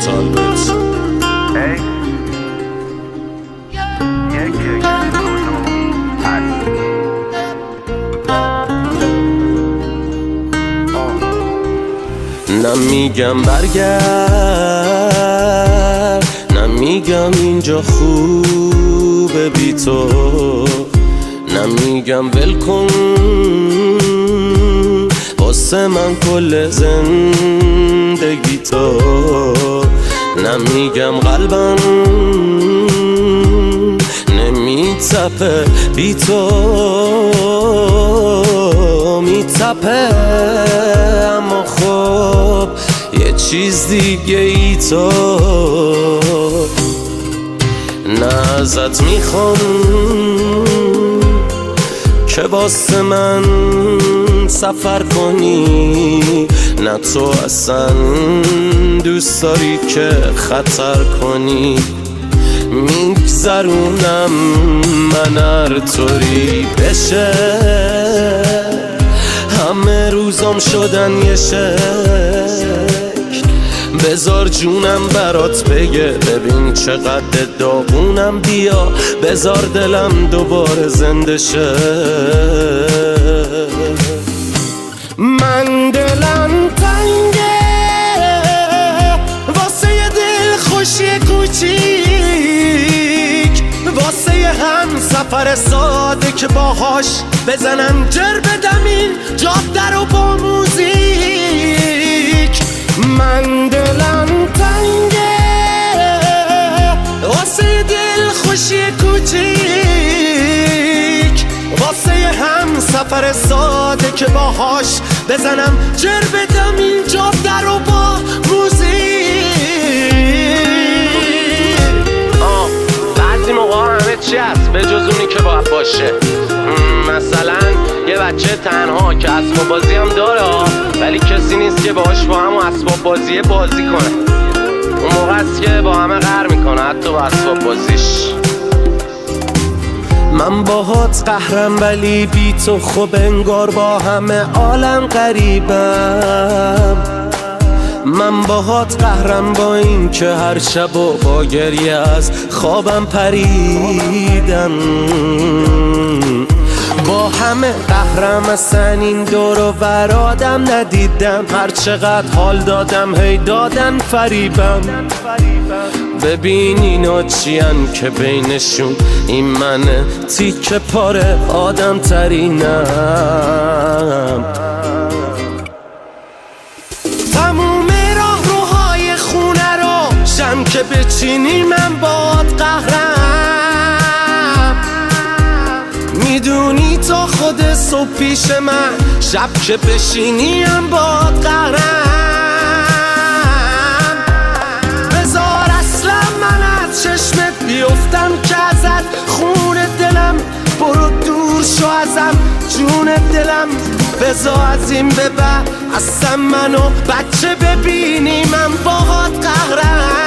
Talbot. نمیگم برگرد، نمیگم اینجا خوبه بی تو، نمیگم ول کن واسه من کل زندگی تو، نمیگم قلبم نمیتپه بی تو، میتپه اما خب یه چیز دیگه ای تو. نه ازت میخوام که واسه من سفر کنی، نه تو اصلا دوست داری که خطر کنی، میگذرونم من هر طوری بشه، همه روزام شدن یه شکل، بذار جونم برات بگه ببین چقدر داغونم، بیا بذار دلم دوباره زنده شه. من دلم تنگه واسه یه دل خوشی کوچیک، واسه یه هم سفر ساده که باهاش بزنم جر بدم این جاده رو با موزیک. من دلم تنگه واسه یه دل خوشی کوچیک، واسه یه هم سفر ساده که باهاش بزنم جر بدم این جاده رو با موزیک. بعضی موقع همه چی هست به جز اونی که باید باشه، مثلا یه بچه تنها که اسباب بازی هم داره ولی کسی نیست که باهاش با هم اسباب بازی کنه، اون موقع است که با همه قهر میکنه حتی با اسباب بازیش. من باهات قهرم ولی بی تو خب انگار با همه عالم غریبم، من باهات قهرم با این که هر شب و با گریه از خوابم پریدم، با همه قهرم اصلا این دور و برادم ندیدم، هر چقدر حال دادم هی دادن فریبم. ببین اینا چیان که بینشون این منه تیکه پاره آدم ترینم. تموم راه روهای خونه رو شم که بچینی من باد قهرم، میدونی تا خود صبح پیش من شب که بشینی هم باد قهرم، بذار اصلا من از چشمت بیفتم که ازت خون دلم، برو دور شو ازم جون دلم، بذار از این به بعد اصلا منو بچه ببینی من باهات قهرم.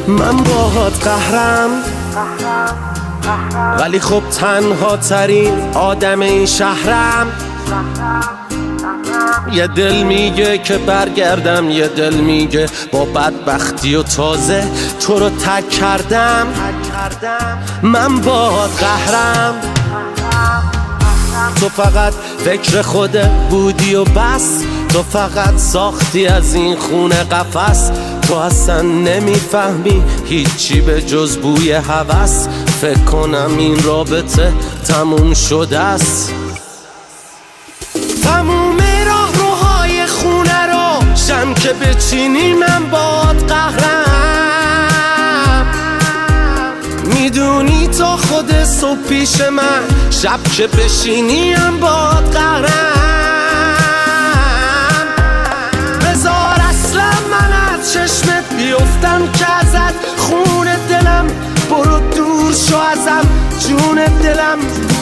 من باهات قهرم ولی خب تنها ترین آدم این شهرم، یه دل میگه که برگردم، یه دل میگه با بدبختی و تازه تو رو تک کردم. من باهات قهرم، تو فقط فکر خودت بودی و بس، تو فقط ساختی از این خونه قفس، تو اصلا نمیفهمی هیچی به جز بوی هوس، فکر کنم این رابطه تموم شده است. تموم راه روهای خونه رو شم که بچینی من باد قهرم، میدونی تا خود صبح پیش من شب که بشینی هم باد قهرم، بذار اصلا من از چشمت بیفتم که ازت خون دلم، برو دور شو ازم جون دلم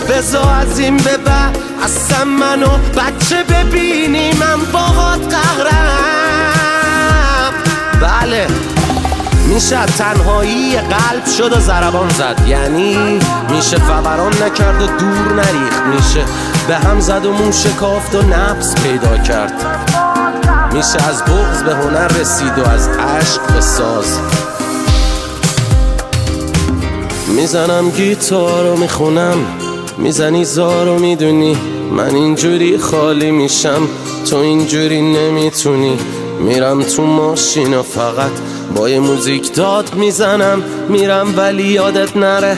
بزا از این به بعد اصلا منو بچه ببینی من باهات قهرم. بله میشه تنهایی قلب شد و ضربان زد، یعنی میشه فوران نکرد و دور نریخت، میشه به هم زد و مو شکافت و نفس پیدا کرد، میشه از بغض به هنر رسید و از عشق به ساز. میزنم گیتار و میخونم، میزنی زار و میدونی من اینجوری خالی میشم، تو اینجوری نمیتونی. میرم تو ماشین و فقط با یه موزیک داد میزنم، میرم ولی یادت نره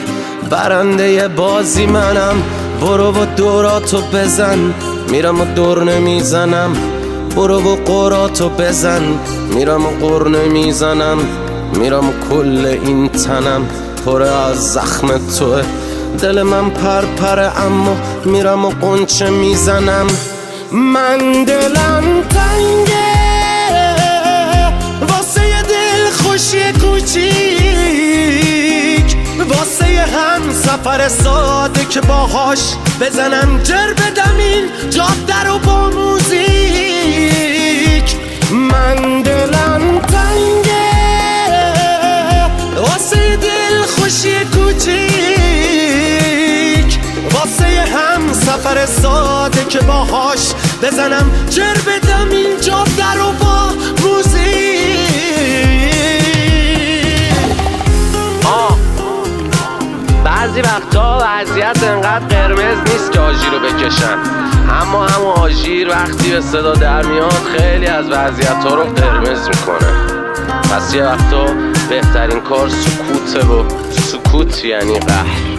برنده بازی منم. برو و دوراتو بزن، میرم و دور نمیزنم، برو و قراتو بزن، میرم و قر نمیزنم، میرم و کل این تنم پر از زخم توه، دل من پرپره اما میرم و قنچه میزنم. من دلم تنگه واسه یه دل خوشی کوچیک، واسه یه هم سفر ساده که باهاش بزنم جر بدم این جاده رو با موزیک. من دلم تنگه واسه یه دل خوشی کوچیک، واسه یه هم سفر ساده که باهاش بزنم جر بدم این جاده رو با موزیک. بعضی وقتا وضعیت انقدر قرمز نیست که آژیر رو بکشن، اما همون آژیر وقتی به صدا در میاد خیلی از وضعیت ها رو قرمز میکنه. پس یه وقتا بهترین کار سکوته و سکوت یعنی قهر.